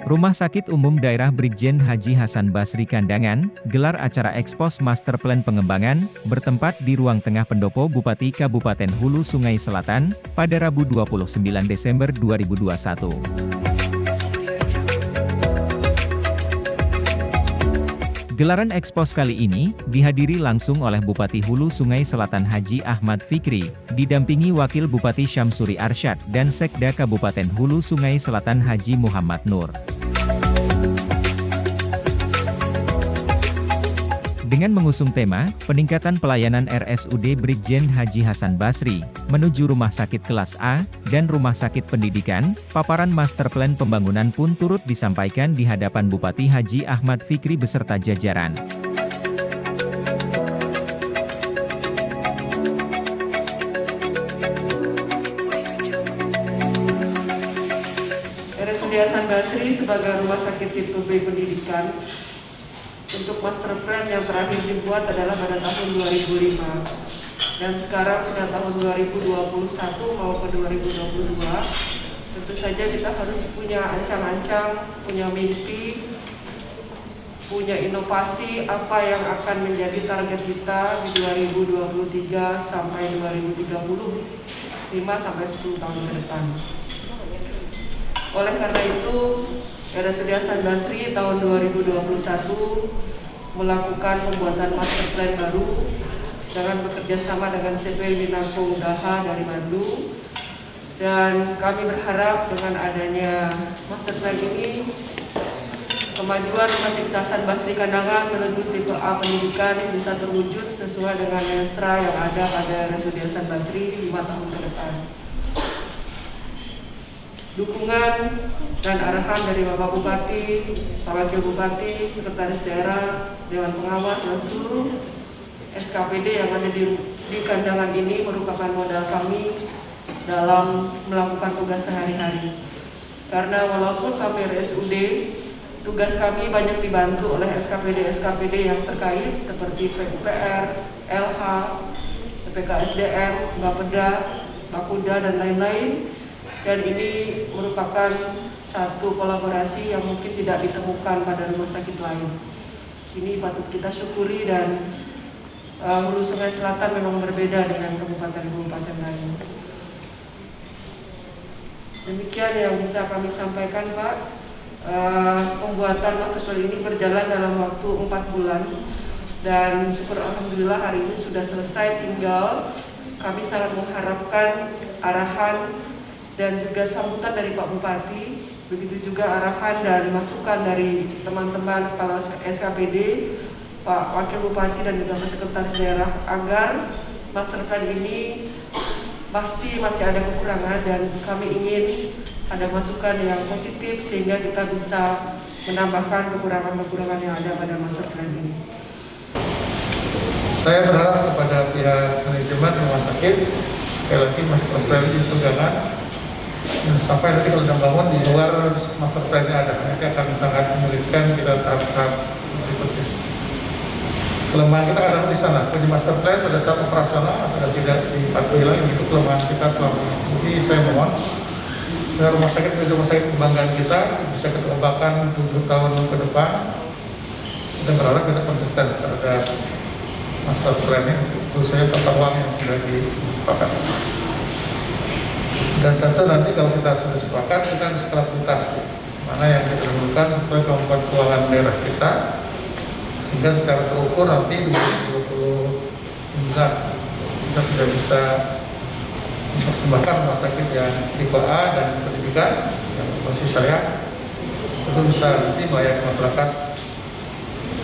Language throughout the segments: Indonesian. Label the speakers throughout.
Speaker 1: Rumah Sakit Umum Daerah Brigjen Haji Hasan Basri Kandangan, gelar acara Ekspos Master Plan Pengembangan, bertempat di ruang tengah pendopo Bupati Kabupaten Hulu Sungai Selatan, pada Rabu 29 Desember 2021. Gelaran ekspos kali ini, dihadiri langsung oleh Bupati Hulu Sungai Selatan Haji Ahmad Fikri, didampingi Wakil Bupati Syamsuri Arsyad dan Sekda Kabupaten Hulu Sungai Selatan Haji Muhammad Nur. Dengan mengusung tema, peningkatan pelayanan RSUD Brigjen Haji Hasan Basri, menuju rumah sakit kelas A, dan rumah sakit pendidikan, paparan master plan pembangunan pun turut disampaikan di hadapan Bupati Haji Ahmad Fikri beserta jajaran.
Speaker 2: RSUD Hasan Basri sebagai rumah sakit tipe B pendidikan, untuk master plan yang terakhir dibuat adalah pada tahun 2005 dan sekarang sudah tahun 2021 maupun 2022. Tentu saja kita harus punya ancang-ancang, punya mimpi, punya inovasi apa yang akan menjadi target kita di 2023 sampai 2030, 5 sampai 10 tahun ke depan. Oleh karena itu, RSUD Hasan Basri tahun 2021 melakukan pembuatan master plan baru dengan bekerja sama dengan CP Minangko Udaha dari Bandung, dan kami berharap dengan adanya master plan ini kemajuan Rumah Sakit Hasan Basri Kandangan menuju tipe A pendidikan bisa terwujud sesuai dengan Menstra yang ada pada RSUD Hasan Basri 5 tahun ke depan. Dukungan dan arahan dari Bapak Bupati, Pak Wakil Bupati, Sekretaris Daerah, Dewan Pengawas, dan seluruh SKPD yang ada di Kandangan ini merupakan modal kami dalam melakukan tugas sehari-hari. Karena walaupun kami RSUD, tugas kami banyak dibantu oleh SKPD-SKPD yang terkait seperti PUPR, LH, PPKSDM, Bapeda, Bakuda, dan lain-lain. Dan ini merupakan satu kolaborasi yang mungkin tidak ditemukan pada rumah sakit lain. Ini patut kita syukuri, dan Hulu Sungai Selatan memang berbeda dengan kabupaten-kabupaten lain. Demikian yang bisa kami sampaikan, Pak. Pembuatan master plan ini berjalan dalam waktu 4 bulan. Dan syukur alhamdulillah hari ini sudah selesai, tinggal kami sangat mengharapkan arahan dan juga sambutan dari Pak Bupati, begitu juga arahan dan masukan dari teman-teman kepala SKPD, Pak Wakil Bupati, dan juga Pak Sekretaris Daerah, agar master plan ini pasti masih ada kekurangan, dan kami ingin ada masukan yang positif sehingga kita bisa menambahkan kekurangan-kekurangan yang ada pada master plan ini.
Speaker 3: Saya berharap kepada pihak manajemen rumah sakit, sekali lagi master plan itu jangan sampai nanti kalau sudah bangun di luar master plan-nya ada, nanti akan sangat menyulitkan kita tahap-tahap berikutnya. Kelemahan kita kadang di sana, punya master plan pada saat operasional atau tidak dipatuhi lagi, itu kelemahan kita selama ini. Jadi saya mohon rumah sakit kebanggaan kita bisa kita kembangkan 7 tahun ke depan. Kita berharap kita konsisten terhadap master plan-nya, khususnya tata ruang yang sudah disepakati. Dan tentu nanti kalau kita sudah sepakat, kita harus klarifikasi mana yang kita lakukan sesuai kemampuan keuangan daerah kita, sehingga secara terukur nanti 2029 kita sudah bisa mempersembahkan rumah sakit yang tipe A dan pendidikan yang berbasis syariah, itu bisa nanti melayani masyarakat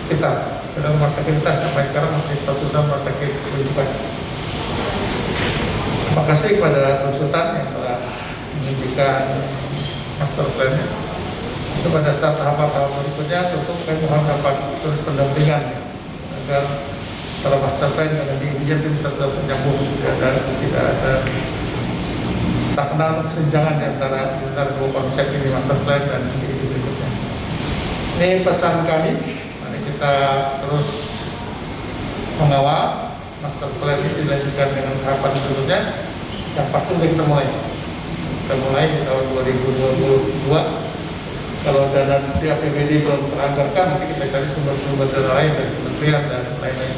Speaker 3: sekitar. Karena rumah sakit kita sampai sekarang masih statusnya rumah sakit pendidikan. Terima kasih kepada konsultan yang telah menunjukkan master plan-nya. Itu pada saat tahap-tahap berikutnya tentu kami mohon dapat terus pendampingan agar setelah master plan yang di India itu bisa tetap menyambung, tidak ada stagnan kesenjangan di antara dua konsep ini, master plan dan ini berikutnya. Ini pesan kami, mari kita terus mengawal master plan ini dilanjutkan dengan tahapan berikutnya. Yang pasti kita mulai di tahun 2022 Kalau dana di APBD belum teranggarkan, nanti kita cari sumber-sumber dana lain dari kementerian dan lain-lain.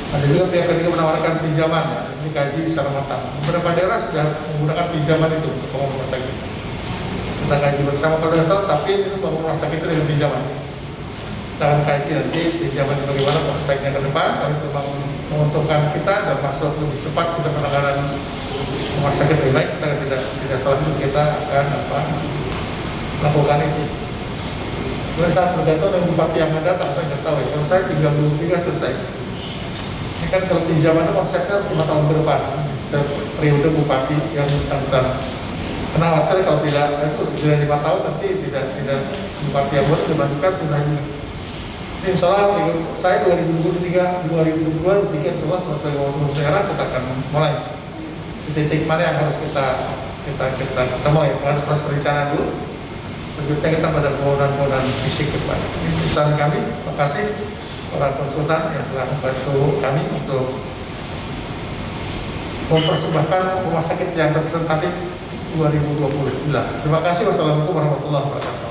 Speaker 3: Ada juga pihak ketiga menawarkan pinjaman, ya. Ini kaji secara matang. Beberapa daerah sudah menggunakan pinjaman itu untuk bangun rumah sakit. Kita kaji bersama kalau dasar, tapi itu bangun rumah sakit itu dengan pinjaman. Kita akan kaji nanti pinjaman bagaimana prospeknya ke depan, kalau itu memang menguntungkan kita dan masuk lebih cepat kita penanganan rumah sakit lebih baik, kita tidak salah juga kita akan lakukan itu. Kemudian saat bergantung dengan bupati yang akan datang, saya nggak tahu ya. Kalau saya 33 selesai. Ini kan kalau pinjaman itu konsepnya harus 5 tahun ke depan. Periode bupati yang bersangkutan. Karena khawatir kalau tidak itu sudah 5 tahun nanti tidak bupati yang baru dibantukan sudah ini. Insya Allah saya 2023, 2022 bikin semua selesai daerah kita akan mulai. Di titik mana yang harus kita mulai, harus proses perencanaan dulu. Selanjutnya kita pada pembangunan fisik ke depan. Ini pesan kami, terima kasih para konsultan yang telah membantu kami untuk mempersembahkan rumah sakit yang representatif 2029. Terima kasih. Wassalamualaikum warahmatullahi wabarakatuh.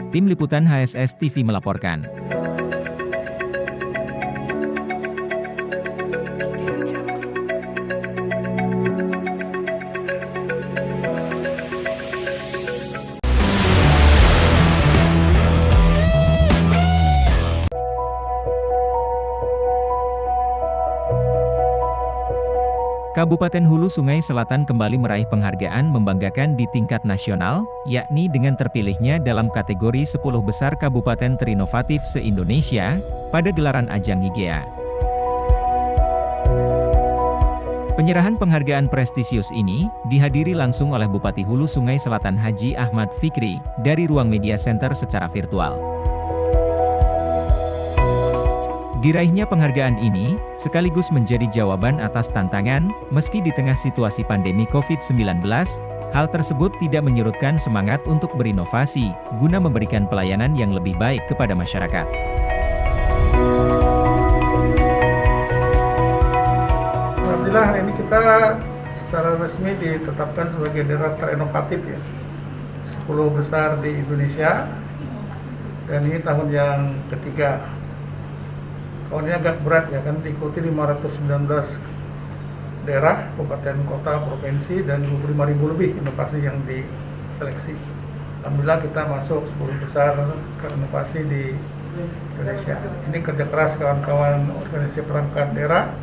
Speaker 1: Tim Liputan HSS TV melaporkan. Kabupaten Hulu Sungai Selatan kembali meraih penghargaan membanggakan di tingkat nasional, yakni dengan terpilihnya dalam kategori 10 besar kabupaten terinovatif se-Indonesia, pada gelaran ajang IGEA. Penyerahan penghargaan prestisius ini, dihadiri langsung oleh Bupati Hulu Sungai Selatan Haji Ahmad Fikri, dari Ruang Media Center secara virtual. Diraihnya penghargaan ini, sekaligus menjadi jawaban atas tantangan, meski di tengah situasi pandemi COVID-19, hal tersebut tidak menyurutkan semangat untuk berinovasi, guna memberikan pelayanan yang lebih baik kepada masyarakat.
Speaker 3: Alhamdulillah hari ini kita secara resmi ditetapkan sebagai daerah terinovatif ya. 10 besar di Indonesia, dan ini tahun yang ketiga. Tahunnya agak berat ya, kan diikuti 519 daerah, kabupaten, kota, provinsi, dan 25.000 lebih inovasi yang diseleksi. Alhamdulillah kita masuk 10 besar terinovasi di Indonesia. Ini kerja keras kawan-kawan organisasi perangkat daerah,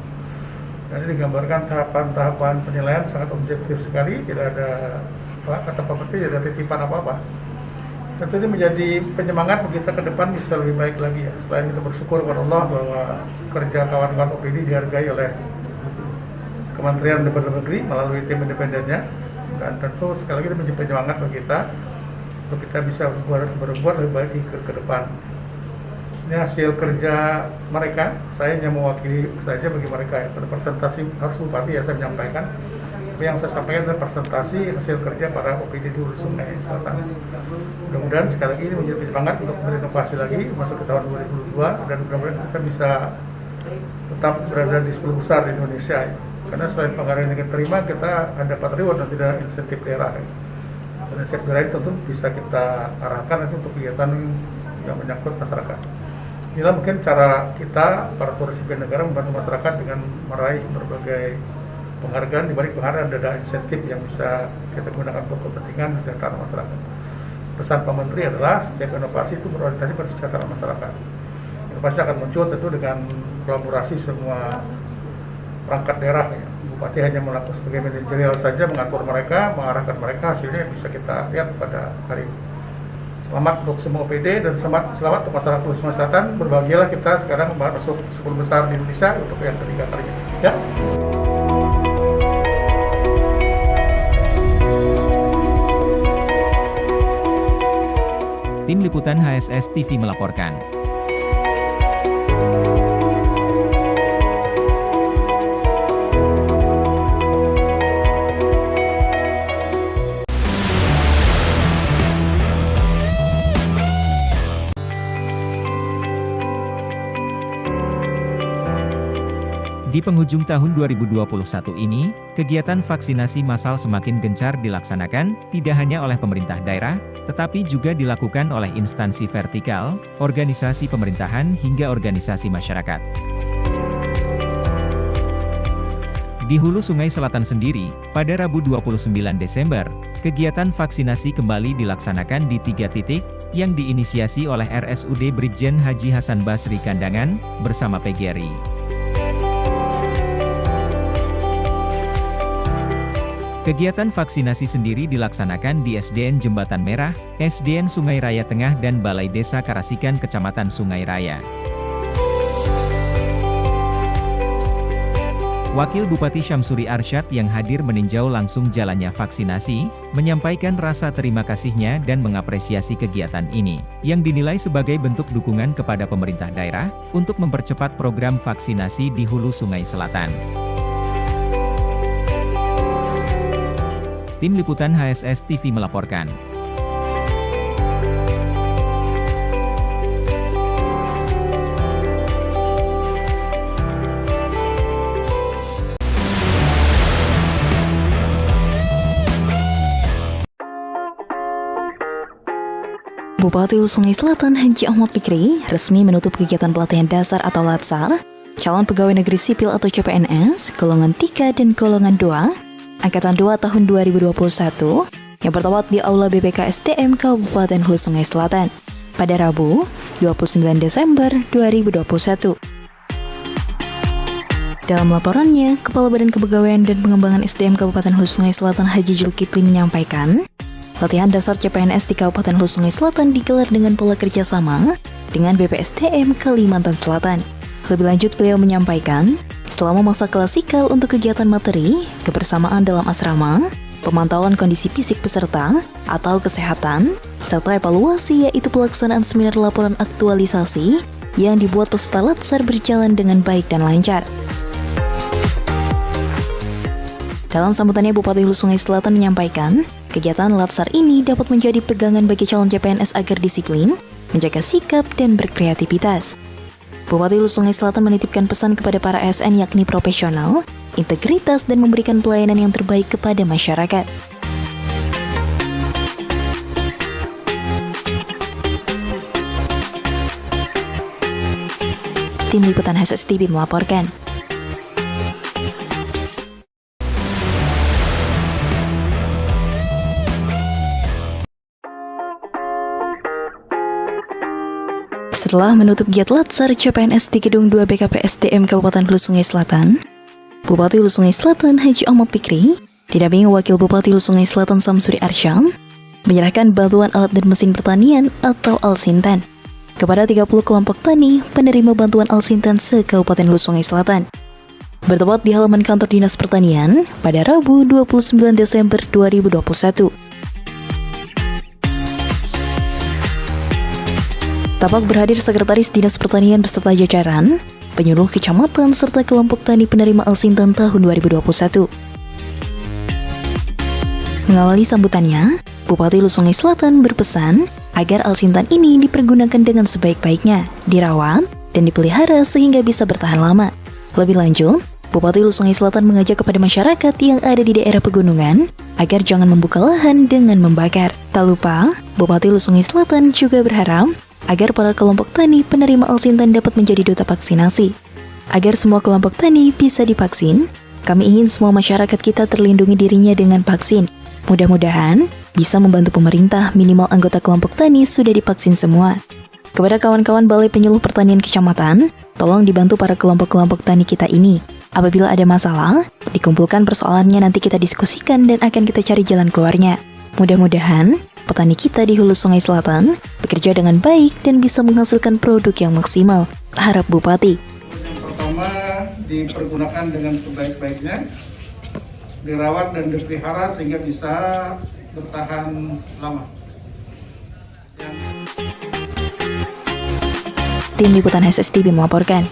Speaker 3: dan ini digambarkan tahapan-tahapan penilaian sangat objektif sekali, tidak ada kata Pak Menteri, tidak ada titipan apa-apa. Tentu ini menjadi penyemangat kita ke depan bisa lebih baik lagi ya. Selain kita bersyukur kepada Allah bahwa kerja kawan-kawan OPD dihargai oleh Kementerian Dalam Negeri melalui tim independennya, dan tentu sekali lagi ini menjadi penyemangat bagi kita untuk kita bisa berbuat lebih baik ke depan. Ini hasil kerja mereka, saya hanya mewakili saja bagi mereka ya. Pada presentasi harus bupati ya saya menyampaikan. Yang saya sampaikan adalah presentasi hasil kerja para OPD di Hulu Sungai Selatan. Mudah-mudahan sekali lagi ini menjadi penyemangat untuk berinovasi lagi masuk ke tahun 2022, dan mudah-mudahan kita bisa tetap berada di 10 besar di Indonesia. Karena selain penghargaan yang kita terima, kita ada dapat reward dan tidak insentif daerah. Dan insentif daerah ini tentu bisa kita arahkan itu untuk kegiatan yang menyangkut masyarakat. Inilah mungkin cara kita, para sipil negara, membantu masyarakat dengan meraih berbagai penghargaan. Di balik penghargaan ada insentif yang bisa kita gunakan untuk kepentingan kesejahteraan masyarakat. Pesan Pak Menteri adalah setiap inovasi itu berorientasi pada kesejahteraan masyarakat. Inovasi akan muncul tentu dengan kolaborasi semua perangkat daerah ya. Bupati hanya melakukan sebagai manajerial saja, mengatur mereka, mengarahkan mereka, hasilnya bisa kita lihat pada hari ini. Selamat untuk semua OPD dan selamat untuk masyarakat Hulu Sungai Selatan. Berbahagialah kita sekarang masuk 10 besar di Indonesia untuk yang ketiga kalinya. Ya.
Speaker 1: Tim Liputan HSS TV melaporkan. Di penghujung tahun 2021 ini, kegiatan vaksinasi massal semakin gencar dilaksanakan, tidak hanya oleh pemerintah daerah, tetapi juga dilakukan oleh instansi vertikal, organisasi pemerintahan hingga organisasi masyarakat. Di Hulu Sungai Selatan sendiri, pada Rabu 29 Desember, kegiatan vaksinasi kembali dilaksanakan di 3 titik, yang diinisiasi oleh RSUD Brigjen Haji Hasan Basri Kandangan, bersama PGRI. Kegiatan vaksinasi sendiri dilaksanakan di SDN Jembatan Merah, SDN Sungai Raya Tengah dan Balai Desa Karasikan Kecamatan Sungai Raya. Wakil Bupati Syamsuri Arsyad yang hadir meninjau langsung jalannya vaksinasi, menyampaikan rasa terima kasihnya dan mengapresiasi kegiatan ini, yang dinilai sebagai bentuk dukungan kepada pemerintah daerah, untuk mempercepat program vaksinasi di Hulu Sungai Selatan. Tim Liputan HSS TV melaporkan.
Speaker 4: Bupati Hulu Sungai Selatan Haji Ahmad Fikri resmi menutup kegiatan pelatihan dasar atau LADSAR, calon pegawai negeri sipil atau CPNS, golongan 3 dan golongan 2, Angkatan 2 tahun 2021, yang bertempat di Aula BPK SDM Kabupaten Hulu Sungai Selatan, pada Rabu, 29 Desember 2021. Dalam laporannya, Kepala Badan Kepegawaian dan Pengembangan SDM Kabupaten Hulu Sungai Selatan Haji Zulkifli menyampaikan, latihan dasar CPNS di Kabupaten Hulu Sungai Selatan digelar dengan pola kerjasama dengan BPSDM Kalimantan Selatan. Lebih lanjut, beliau menyampaikan, selama masa klasikal untuk kegiatan materi, kebersamaan dalam asrama, pemantauan kondisi fisik peserta atau kesehatan, serta evaluasi yaitu pelaksanaan seminar laporan aktualisasi yang dibuat peserta LADSAR berjalan dengan baik dan lancar. Dalam sambutannya, Bupati Hulu Sungai Selatan menyampaikan, kegiatan LADSAR ini dapat menjadi pegangan bagi calon CPNS agar disiplin, menjaga sikap, dan berkreativitas. Bupati Hulu Sungai Selatan menitipkan pesan kepada para ASN yakni profesional, integritas, dan memberikan pelayanan yang terbaik kepada masyarakat. Tim Liputan HSS TV melaporkan. Setelah menutup giat LADSAR CPNS di Gedung 2 BKP SDM Kabupaten Hulu Sungai Selatan, Bupati Hulu Sungai Selatan Haji Ahmad Fikri didampingi Wakil Bupati Hulu Sungai Selatan Syamsuri Arsyad menyerahkan bantuan alat dan mesin pertanian atau Alsintan kepada 30 kelompok tani penerima bantuan Alsintan se-Kabupaten Hulu Sungai Selatan. Bertempat di halaman kantor Dinas Pertanian pada Rabu 29 Desember 2021. Tampak berhadir Sekretaris Dinas Pertanian beserta jajaran, penyuluh kecamatan, serta kelompok tani penerima Alsintan tahun 2021. Mengawali sambutannya, Bupati Hulu Sungai Selatan berpesan agar Alsintan ini dipergunakan dengan sebaik-baiknya, dirawat, dan dipelihara sehingga bisa bertahan lama. Lebih lanjut, Bupati Hulu Sungai Selatan mengajak kepada masyarakat yang ada di daerah pegunungan agar jangan membuka lahan dengan membakar. Tak lupa, Bupati Hulu Sungai Selatan juga berharap agar para kelompok tani penerima Alsintan dapat menjadi duta vaksinasi. Agar semua kelompok tani bisa divaksin, kami ingin semua masyarakat kita terlindungi dirinya dengan vaksin. Mudah-mudahan bisa membantu pemerintah minimal anggota kelompok tani sudah divaksin semua. Kepada kawan-kawan Balai Penyuluh Pertanian Kecamatan, tolong dibantu para kelompok-kelompok tani kita ini. Apabila ada masalah, dikumpulkan persoalannya, nanti kita diskusikan dan akan kita cari jalan keluarnya. Mudah-mudahan petani kita di Hulu Sungai Selatan bekerja dengan baik dan bisa menghasilkan produk yang maksimal, harap Bupati.
Speaker 3: Yang pertama, dipergunakan dengan sebaik-baiknya, dirawat dan dipelihara sehingga bisa bertahan lama.
Speaker 4: Tim Liputan HSS TV melaporkan.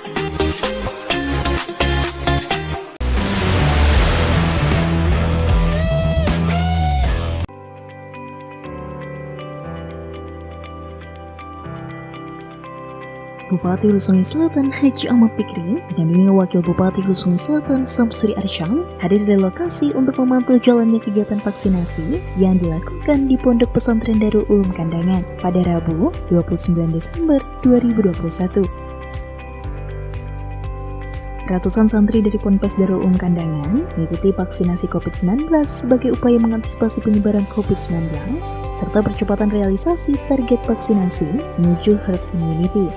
Speaker 4: Bupati Hulu Sungai Selatan Haji Ahmad Fikri didampingi Wakil Bupati Hulu Sungai Selatan Samsuri Arsyad hadir di lokasi untuk memantau jalannya kegiatan vaksinasi yang dilakukan di Pondok Pesantren Darul Ulum Kandangan pada Rabu 29 Desember 2021. Ratusan santri dari Ponpes Darul Ulum Kandangan mengikuti vaksinasi COVID-19 sebagai upaya mengantisipasi penyebaran COVID-19 serta percepatan realisasi target vaksinasi menuju herd immunity.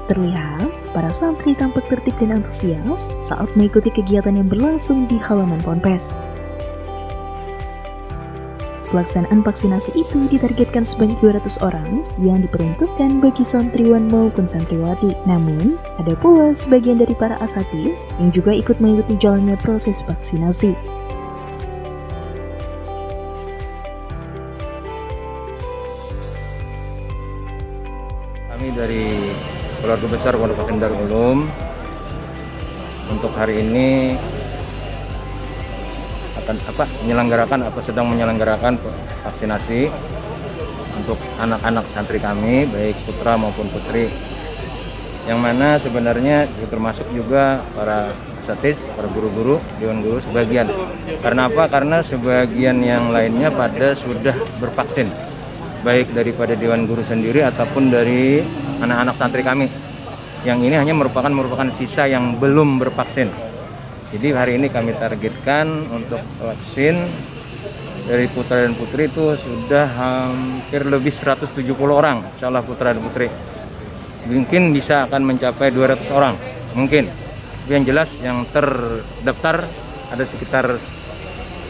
Speaker 4: Terlihat, para santri tampak tertib dan antusias saat mengikuti kegiatan yang berlangsung di halaman Ponpes. Pelaksanaan vaksinasi itu ditargetkan sebanyak 200 orang yang diperuntukkan bagi santriwan maupun santriwati. Namun, ada pula sebagian dari para asatidz yang juga ikut mengikuti jalannya proses vaksinasi.
Speaker 5: Kami dari Keluarga Besar Pondok Pesantren Darul Ulum untuk hari ini akan sedang menyelenggarakan vaksinasi untuk anak-anak santri kami, baik putra maupun putri, yang mana sebenarnya termasuk juga para asatidz, para guru-guru, dewan guru sebagian. Karena apa? Karena sebagian yang lainnya pada sudah bervaksin, baik daripada dewan guru sendiri ataupun dari anak-anak santri kami. Yang ini hanya merupakan sisa yang belum bervaksin. Jadi hari ini kami targetkan untuk vaksin dari putra dan putri itu sudah hampir lebih 170 orang, insyaallah putra dan putri. Mungkin bisa akan mencapai 200 orang, mungkin. Tapi yang jelas yang terdaftar ada sekitar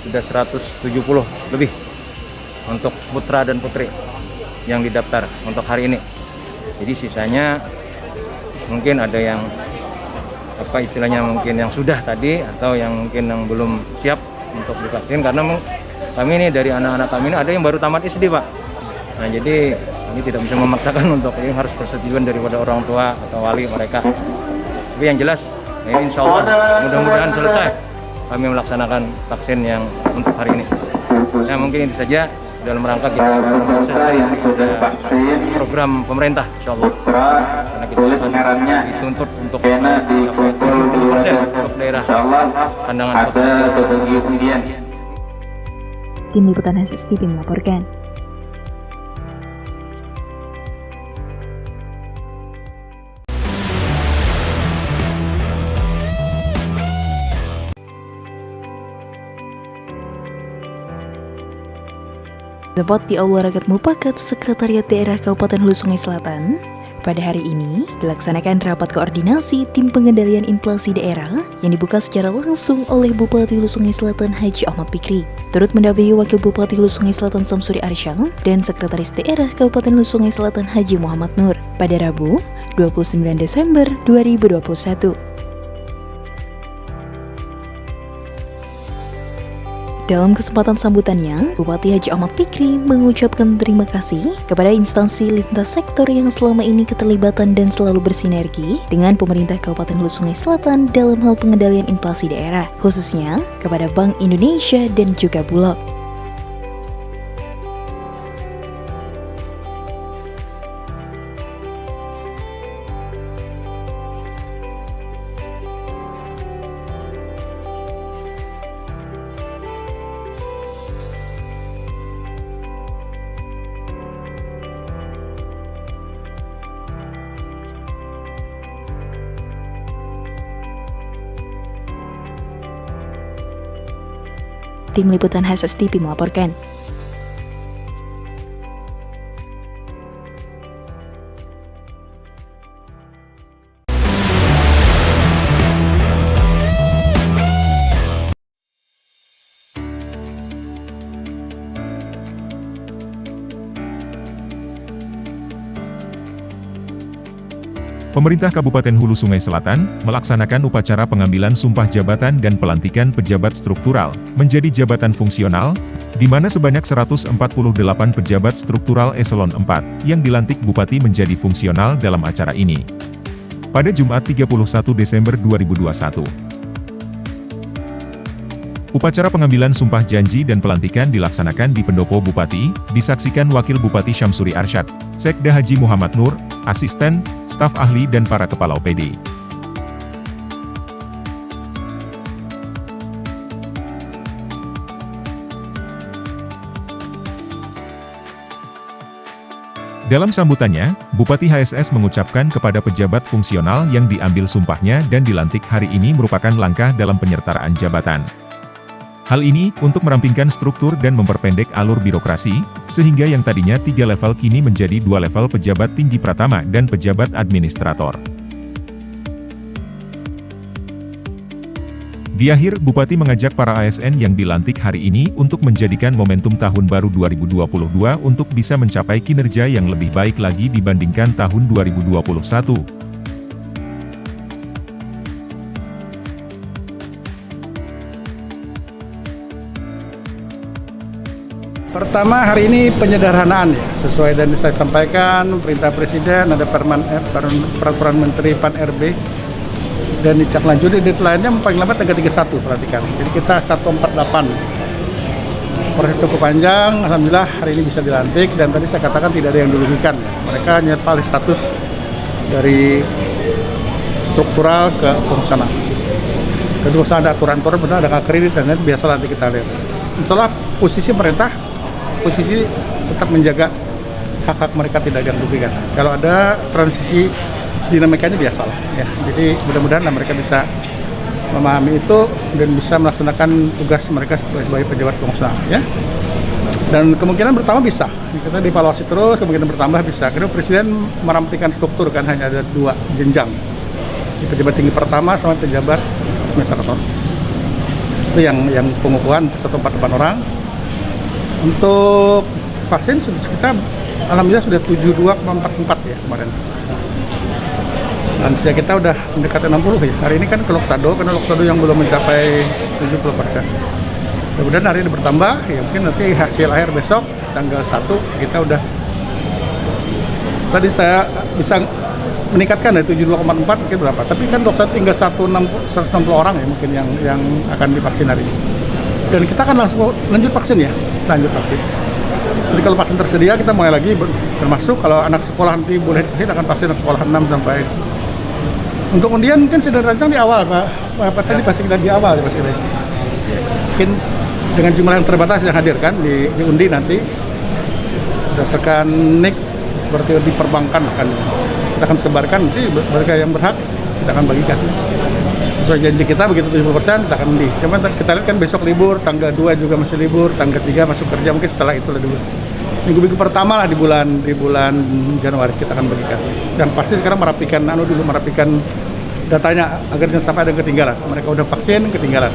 Speaker 5: sudah 170 lebih untuk putra dan putri yang didaftar untuk hari ini. Jadi sisanya mungkin ada yang mungkin yang sudah tadi atau yang mungkin yang belum siap untuk divaksin, karena kami ini dari anak-anak kami ini ada yang baru tamat SD, Pak. Nah, jadi kami tidak bisa memaksakan untuk ini, harus persetujuan daripada orang tua atau wali mereka. Tapi yang jelas ini insya Allah mudah-mudahan selesai kami melaksanakan vaksin yang untuk hari ini. Ya, mungkin itu saja dalam rangka kita sukses dari program pemerintah, insya Allah. Karena kita dituntut untuk 70% untuk daerah Kandangan Kota.
Speaker 4: Tim Liputan HSTV melaporkan. Tepat di Aula Ragat Mupakat, Sekretariat Daerah Kabupaten Hulu Sungai Selatan, pada hari ini dilaksanakan rapat koordinasi tim pengendalian inflasi daerah yang dibuka secara langsung oleh Bupati Hulu Sungai Selatan Haji Ahmad Fikri. Turut mendampingi Wakil Bupati Hulu Sungai Selatan Samsuri Arsyad dan Sekretaris Daerah Kabupaten Hulu Sungai Selatan Haji Muhammad Nur pada Rabu 29 Desember 2021. Dalam kesempatan sambutannya, Bupati Haji Ahmad Fikri mengucapkan terima kasih kepada instansi lintas sektor yang selama ini keterlibatan dan selalu bersinergi dengan pemerintah Kabupaten Hulu Sungai Selatan dalam hal pengendalian inflasi daerah, khususnya kepada Bank Indonesia dan juga Bulog. Tim Liputan HSTV melaporkan.
Speaker 6: Pemerintah Kabupaten Hulu Sungai Selatan melaksanakan upacara pengambilan sumpah jabatan dan pelantikan pejabat struktural menjadi jabatan fungsional, di mana sebanyak 148 pejabat struktural eselon 4 yang dilantik Bupati menjadi fungsional dalam acara ini. Pada Jumat 31 Desember 2021. Upacara pengambilan sumpah janji dan pelantikan dilaksanakan di Pendopo Bupati, disaksikan Wakil Bupati Samsuri Arsyad, Sekda Haji Muhammad Nur, asisten, staf ahli dan para kepala OPD. Dalam sambutannya, Bupati HSS mengucapkan kepada pejabat fungsional yang diambil sumpahnya dan dilantik hari ini merupakan langkah dalam penyertaraan jabatan. Hal ini untuk merampingkan struktur dan memperpendek alur birokrasi, sehingga yang tadinya 3 level kini menjadi 2 level pejabat tinggi pratama dan pejabat administrator. Di akhir, Bupati mengajak para ASN yang dilantik hari ini untuk menjadikan momentum tahun baru 2022 untuk bisa mencapai kinerja yang lebih baik lagi dibandingkan tahun 2021.
Speaker 3: Pertama, hari ini penyederhanaan ya, sesuai dan saya sampaikan perintah Presiden, ada peraturan Menteri Pan-RB, dan ditindaklanjuti deadline-nya paling lambat tanggal 31, perhatikan. Jadi kita 148. Proses cukup panjang, alhamdulillah hari ini bisa dilantik, dan tadi saya katakan tidak ada yang dirugikan. Mereka hanya paling status dari struktural ke fungsional. Kedua, ada aturan-aturan, benar ada kredit, dan itu biasa nanti kita lihat. Insya posisi pemerintah, posisi tetap menjaga hak-hak mereka tidak ada yang dirugikan. Kalau ada transisi, dinamikanya biasa lah ya. Jadi mudah-mudahan mereka bisa memahami itu dan bisa melaksanakan tugas mereka sebagai pejabat fungsional ya. Dan kemungkinan bertambah bisa. Kita dievaluasi terus, kemungkinan bertambah bisa. Karena Presiden merampingkan struktur kan hanya ada 2 jenjang. Di pejabat tinggi pertama sama pejabat administrator. Itu yang pengukuhan 148 orang. Untuk vaksin kita alhamdulillah sudah 72,44 ya kemarin. Lansia kita udah mendekati 60 ya. Hari ini kan ke Loksado, karena Loksado yang belum mencapai 70%. Kemudian hari ini bertambah, ya mungkin nanti hasil akhir besok, tanggal 1, kita udah, tadi saya bisa meningkatkan dari 72,4 mungkin berapa. Tapi kan Loksado tinggal 160 orang ya mungkin yang akan divaksin hari ini. Dan kita akan langsung lanjut vaksin ya, lanjut vaksin. Jadi kalau vaksin tersedia kita mulai lagi, termasuk kalau anak sekolah nanti boleh, kita akan vaksin anak sekolah 6 sampai. Untuk undian mungkin sudah dirancang di awal Pak tadi pasti kita di awal ya Mas Ire. Mungkin dengan jumlah yang terbatas yang hadir kan di undi nanti berdasarkan NIK seperti di perbankan kan kita akan sebarkan, nanti mereka yang berhak kita akan bagikan. Sesuai janji kita begitu 70% kita akan undi. Cuma kita lihat kan besok libur, tanggal 2 juga masih libur, tanggal 3 masuk kerja, mungkin setelah itu lah dulu. Minggu-minggu pertama lah di bulan Januari kita akan bagikan. Dan pasti sekarang merapikan datanya agar jangan sampai ada yang ketinggalan. Mereka udah vaksin ketinggalan.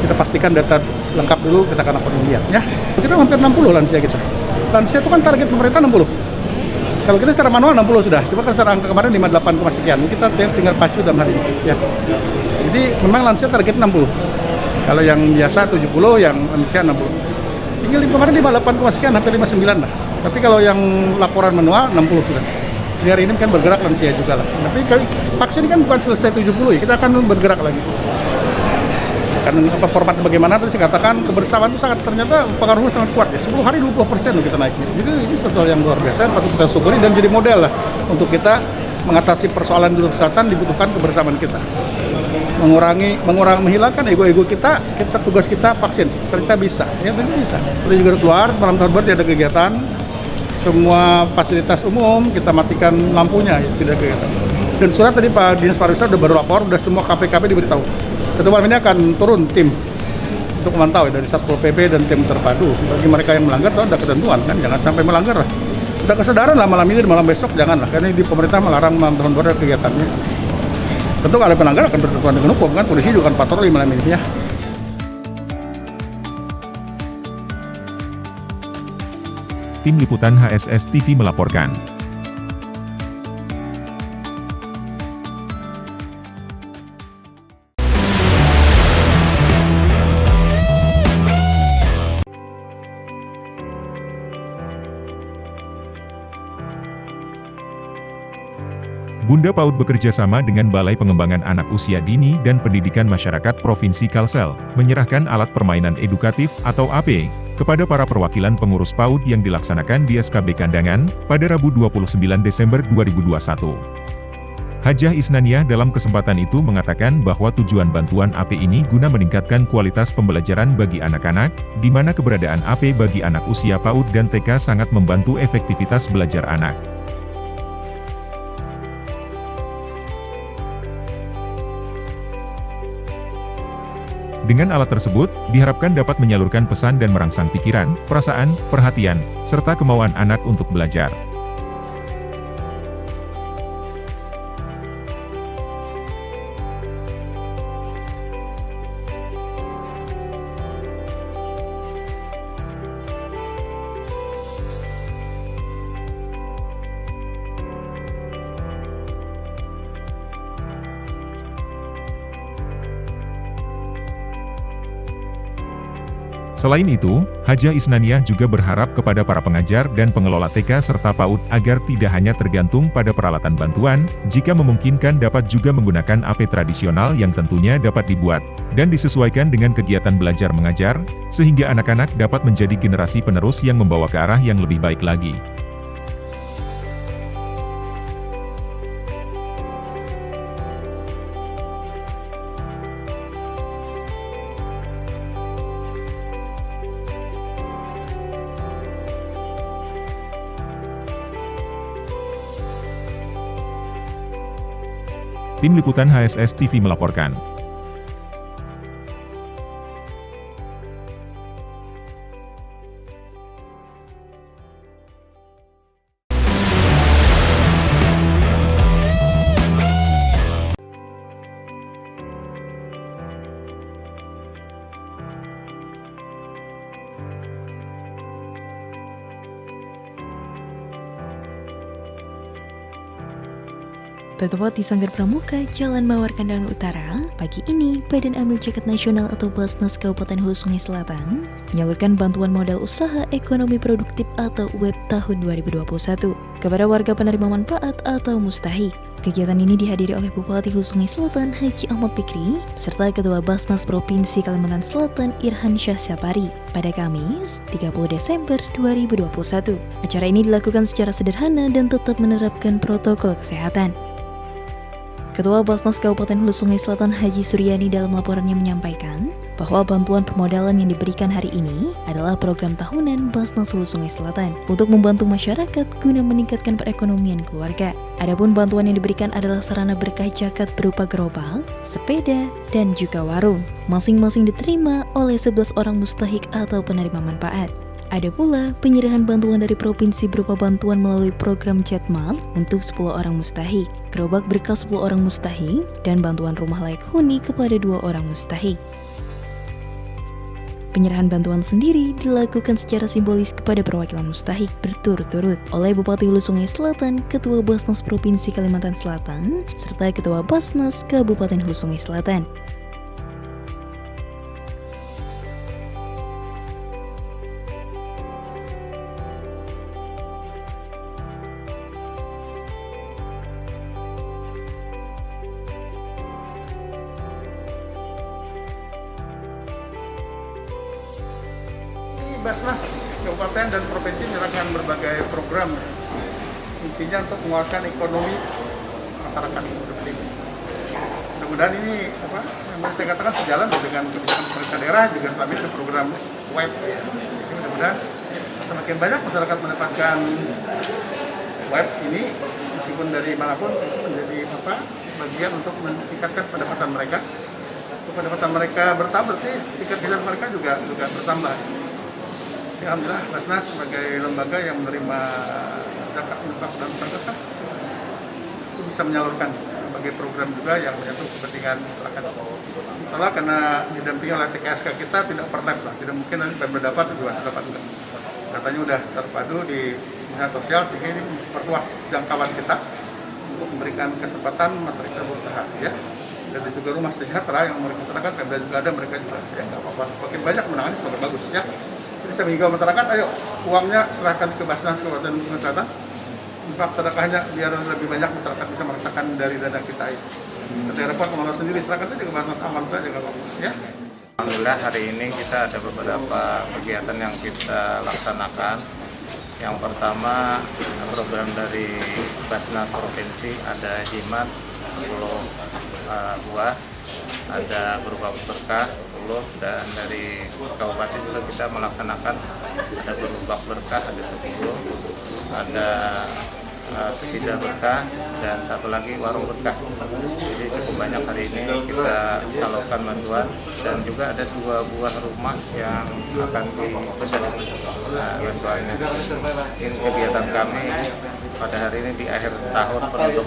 Speaker 3: Kita pastikan data lengkap dulu, kita akan lakukan undian ya. Kita hampir 60 lansia kita. Lansia itu kan target pemerintah 60. Kalau kita secara manual 60 sudah. Cuma kan secara angka kemarin 58, sekian. Kita tinggal pacu dalam hal ini ya. Jadi memang lansia target 60. Kalau yang biasa 70, yang lansia 60. Tinggal kemarin 58, sekian, hampir 59 lah. Tapi kalau yang laporan manual 60 sudah. Di hari ini kan bergerak lansia juga lah. Tapi vaksin kan bukan selesai 70 ya, kita akan bergerak lagi. Kan formatnya bagaimana tadi saya katakan kebersamaan itu ternyata pengaruhnya sangat kuat ya. 10 hari 20% kita naiknya. Jadi ini sesuatu yang luar biasa, patut kita syukuri dan jadi model lah untuk kita mengatasi persoalan di kesehatan. Dibutuhkan kebersamaan kita. Menghilangkan ego-ego kita tugas kita vaksin. Kita bisa, ya tentu bisa. Kita juga keluar malam tahun baru ada kegiatan. Semua fasilitas umum kita matikan lampunya, ya, tidak kegiatan. Dan surat tadi Pak Dinas Pariwisata udah baru lapor, udah semua KPKP diberitahu. Ketua ini akan turun tim untuk memantau ya, dari Satpol PP dan tim terpadu. Bagi mereka yang melanggar, ada ketentuan kan, jangan sampai melanggar lah. Kita kesadaran lah malam ini dan malam besok janganlah, karena di pemerintah melarang malam tahun baru kegiatannya. Tentu kalau pelanggar akan bertentangan dengan hukum kan, polisi juga akan patroli malam ini ya.
Speaker 6: Tim Liputan HSS TV melaporkan. Bunda Bunda PAUD bekerja sama dengan Balai Pengembangan Anak Usia Dini dan Pendidikan Masyarakat Provinsi Kalsel, menyerahkan alat permainan edukatif atau AP kepada para perwakilan pengurus PAUD yang dilaksanakan di SKB Kandangan pada Rabu 29 Desember 2021. Hajah Isnaniah dalam kesempatan itu mengatakan bahwa tujuan bantuan AP ini guna meningkatkan kualitas pembelajaran bagi anak-anak, di mana keberadaan AP bagi anak usia PAUD dan TK sangat membantu efektivitas belajar anak. Dengan alat tersebut, diharapkan dapat menyalurkan pesan dan merangsang pikiran, perasaan, perhatian, serta kemauan anak untuk belajar. Selain itu, Hajah Isnaniah juga berharap kepada para pengajar dan pengelola TK serta PAUD agar tidak hanya tergantung pada peralatan bantuan, jika memungkinkan dapat juga menggunakan AP tradisional yang tentunya dapat dibuat dan disesuaikan dengan kegiatan belajar mengajar, sehingga anak-anak dapat menjadi generasi penerus yang membawa ke arah yang lebih baik lagi. Tim Liputan HSS TV melaporkan.
Speaker 4: Bertempat di Sanggar Pramuka, Jalan Mawar Kandangan Utara, pagi ini Badan Amil Zakat Nasional atau Basnas Kabupaten Hulu Sungai Selatan menyalurkan bantuan modal usaha ekonomi produktif atau UEP tahun 2021 kepada warga penerima manfaat atau mustahik. Kegiatan ini dihadiri oleh Bupati Hulu Sungai Selatan Haji Ahmad Fikri serta Ketua Basnas Provinsi Kalimantan Selatan Irhan Syah Sapari pada Kamis 30 Desember 2021. Acara ini dilakukan secara sederhana dan tetap menerapkan protokol kesehatan. Ketua Basnas Kabupaten Hulu Sungai Selatan Haji Suryani dalam laporannya menyampaikan bahwa bantuan permodalan yang diberikan hari ini adalah program tahunan Basnas Hulu Sungai Selatan untuk membantu masyarakat guna meningkatkan perekonomian keluarga. Adapun bantuan yang diberikan adalah sarana berkah zakat berupa gerobak, sepeda, dan juga warung. Masing-masing diterima oleh 11 orang mustahik atau penerima manfaat. Ada pula penyerahan bantuan dari provinsi berupa bantuan melalui program Jetmal untuk 10 orang mustahik, gerobak berkah 10 orang mustahik, dan bantuan rumah layak huni kepada 2 orang mustahik. Penyerahan bantuan sendiri dilakukan secara simbolis kepada perwakilan mustahik berturut-turut oleh Bupati Hulu Sungai Selatan, Ketua Basnas Provinsi Kalimantan Selatan, serta Ketua Basnas Kabupaten Hulu Sungai Selatan.
Speaker 3: Basnas Kabupaten dan Provinsi menyerahkan berbagai program, intinya untuk menguatkan ekonomi masyarakat produktif. Mudah-mudahan ini yang saya katakan sejalan dengan kebijakan pemerintah daerah, juga selama ini program web. Mudah-mudahan semakin banyak masyarakat mendapatkan web ini, meskipun dari manapun, menjadi bagian untuk meningkatkan pendapatan mereka. Untuk pendapatan mereka bertambah, berarti tingkat hidup mereka juga bertambah. Alhamdulillah, Basnas sebagai lembaga yang menerima zakat infak dan sedekah itu bisa menyalurkan berbagai program juga yang menyangkut kepentingan masyarakat. Salah karena didampingi oleh TKSK kita tidak overlap lah, tidak mungkin nanti berdapat juga dapat enggak. Datanya udah terpadu di dinas sosial sehingga ini memperluas jangkauan kita untuk memberikan kesempatan masyarakat berusaha, ya. Dan juga rumah sejahtera yang mereka masyarakat, Pemda juga ada, mereka juga ya nggak apa-apa. Semakin banyak menangani semakin bagus, ya. Jadi saya mengimbau masyarakat, ayo uangnya serahkan ke Basnas Kabupaten Hulu Sungai Selatan infak sedekahnya biar lebih banyak masyarakat bisa merasakan dari dana kita itu. Nanti repot mengelola sendiri, silakan saja ke Basnas aman saja kalau ya.
Speaker 5: Alhamdulillah hari ini kita ada beberapa kegiatan yang kita laksanakan. Yang pertama program dari Basnas Provinsi ada jimat 10 buah, ada berupa berkah 10, dan dari kabupaten juga kita melaksanakan ada berupa berkah ada 10, ada sepeda berkah, dan satu lagi warung berkah. Jadi cukup banyak hari ini kita salurkan bantuan, dan juga ada 2 buah rumah yang akan dibedah bantuannya. Ini kegiatan kami pada hari ini di akhir tahun penutup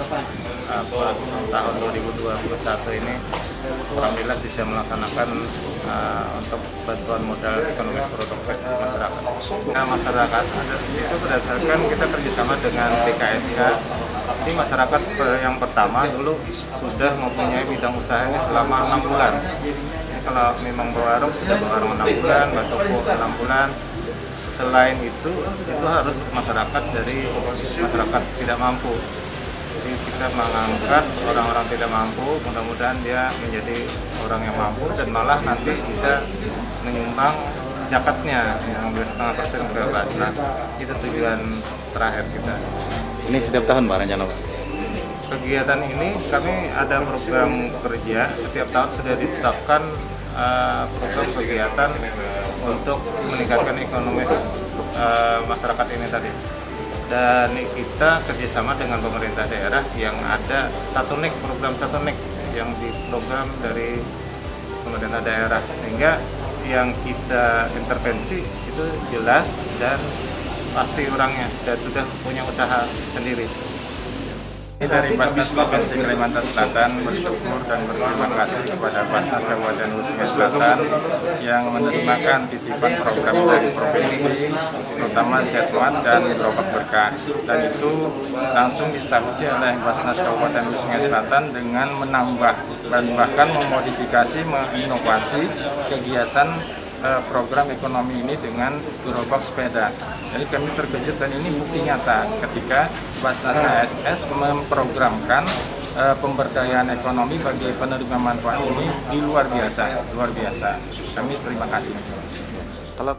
Speaker 5: tahun 2021 ini, alhamdulillah bisa melaksanakan untuk bantuan modal ekonomi produktif masyarakat. Nah, masyarakat itu berdasarkan kita kerjasama dengan TKSK. Ini masyarakat yang pertama dulu sudah mempunyai bidang usaha ini selama 6 bulan. Ini kalau memang berwarung sudah berwarung 6 bulan, bertoko 6 bulan. Selain itu harus masyarakat dari masyarakat tidak mampu. Jadi kita mengangkat orang-orang tidak mampu, mudah-mudahan dia menjadi orang yang mampu dan malah nanti bisa menyumbang zakatnya yang 2,5% ke Basnas. Itu tujuan terakhir kita.
Speaker 7: Ini setiap tahun Pak rencana Pak?
Speaker 5: Kegiatan ini kami ada program kerja, setiap tahun sudah ditetapkan program kegiatan untuk meningkatkan ekonomi masyarakat ini tadi. Dan kita kerjasama dengan pemerintah daerah yang ada program satu nik yang diprogram dari pemerintah daerah, sehingga yang kita intervensi itu jelas dan pasti orangnya dan sudah punya usaha sendiri. Ini dari Basnas Provinsi Kalimantan Selatan bersyukur dan berterima kasih kepada Basnas Kabupaten Hulu Sungai Selatan yang menerimakan titipan program dari provinsi, terutama Setmat dan Gerobak Berkah. Dan itu langsung disambut oleh Basnas Kabupaten Hulu Sungai Selatan dengan menambah dan bahkan memodifikasi, menginovasi kegiatan program ekonomi ini dengan gerobak sepeda. Jadi kami terkejut dan ini bukti nyata ketika Basnas KSS memprogramkan pemberdayaan ekonomi bagi penerima manfaat ini di luar biasa. Kami terima kasih.
Speaker 7: Kalau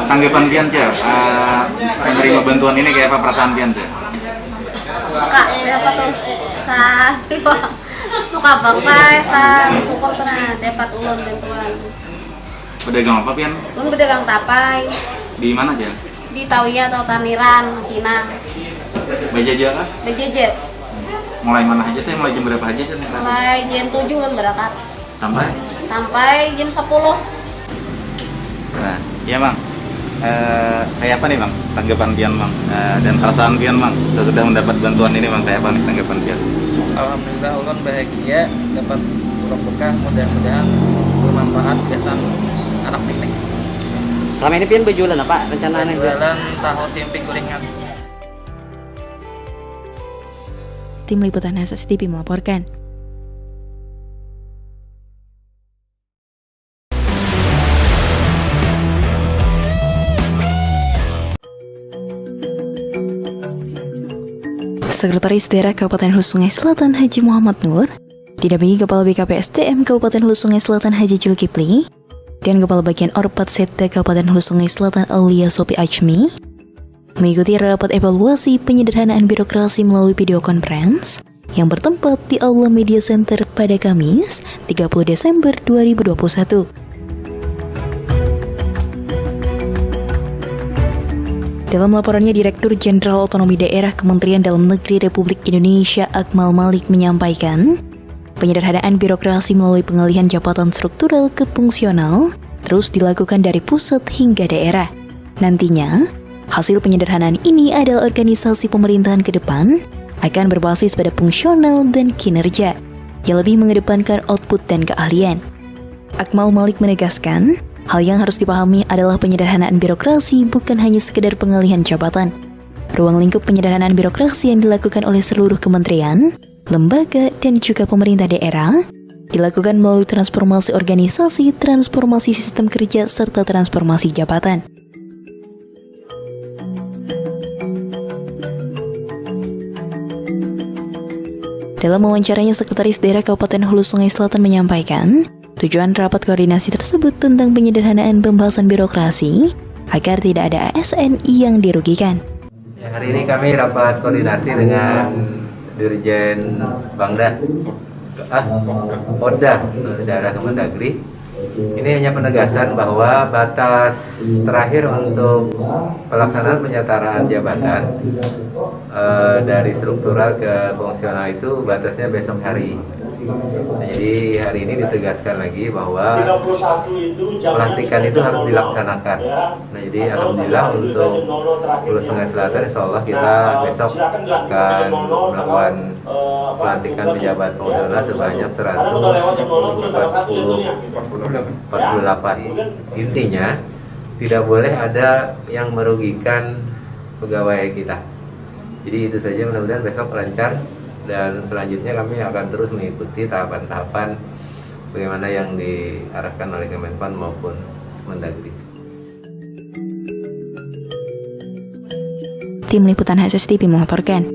Speaker 7: tanggapan Pian menerima bantuan ini kayak apa perasaan Pian
Speaker 8: Suka dapat suka bapak support karena dapat ulun bantuan.
Speaker 7: Pedagang apa Pian?
Speaker 8: Ulun pedagang tapai.
Speaker 7: Di mana aja?
Speaker 8: Di Tawiya atau Taniran, Pinang.
Speaker 7: Bajaja kah?
Speaker 8: Bajaja.
Speaker 7: Mulai mana aja tuh? Mulai jam berapa aja tuh?
Speaker 8: Mulai jam 7 ulun berangkat. Sampai jam 10.
Speaker 7: Nah, iya Bang. Kayak apa nih Bang tanggapan Pian Bang? Dan perasaan Pian Bang sudah mendapat bantuan ini Bang, kayak apa nih tanggapan Pian?
Speaker 9: Alhamdulillah ulun bahagia dapat berkah, mudah-mudahan bermanfaat kesan anak piknik.
Speaker 10: Selama ini Pian berjualan apa rencananya?
Speaker 9: Jualan tahu tempe gorengan.
Speaker 4: Tim Liputan HSTV melaporkan. Sekretaris Daerah Kabupaten Hulu Sungai Selatan Haji Muhammad Nur didampingi Kepala BKP SDM Kabupaten Hulu Sungai Selatan Haji Zulkifli dan Kepala Bagian Orpat Setda Kabupaten Hulu Sungai Selatan Aulia Sopi Ajmi mengikuti rapat evaluasi penyederhanaan birokrasi melalui video conference yang bertempat di Aula Media Center pada Kamis 30 Desember 2021. Dalam laporannya, Direktur Jenderal Otonomi Daerah Kementerian Dalam Negeri Republik Indonesia Akmal Malik menyampaikan, penyederhanaan birokrasi melalui pengalihan jabatan struktural ke fungsional terus dilakukan dari pusat hingga daerah. Nantinya, hasil penyederhanaan ini adalah organisasi pemerintahan ke depan akan berbasis pada fungsional dan kinerja yang lebih mengedepankan output dan keahlian. Akmal Malik menegaskan, hal yang harus dipahami adalah penyederhanaan birokrasi bukan hanya sekedar pengalihan jabatan. Ruang lingkup penyederhanaan birokrasi yang dilakukan oleh seluruh kementerian, lembaga, dan juga pemerintah daerah dilakukan melalui transformasi organisasi, transformasi sistem kerja, serta transformasi jabatan. Dalam wawancaranya, Sekretaris Daerah Kabupaten Hulu Sungai Selatan menyampaikan, tujuan rapat koordinasi tersebut tentang penyederhanaan pembahasan birokrasi agar tidak ada ASN yang dirugikan.
Speaker 5: Hari ini kami rapat koordinasi dengan Dirjen Bangda, Oda daerah Kemendagri. Ini hanya penegasan bahwa batas terakhir untuk pelaksanaan penyetaraan jabatan dari struktural ke fungsional itu batasnya besok hari. Nah, jadi hari ini ditegaskan lagi bahwa pelantikan itu harus dilaksanakan. Nah, jadi alhamdulillah untuk Hulu Sungai Selatan, insya Allah kita besok akan melakukan pelantikan pejabat fungsional sebanyak 148. Intinya tidak boleh ada yang merugikan pegawai kita. Jadi itu saja, mudah-mudahan besok lancar. Dan selanjutnya kami akan terus mengikuti tahapan-tahapan bagaimana yang diarahkan oleh Kemenpan maupun Mendagri.
Speaker 4: Tim Liputan HSS TV melaporkan.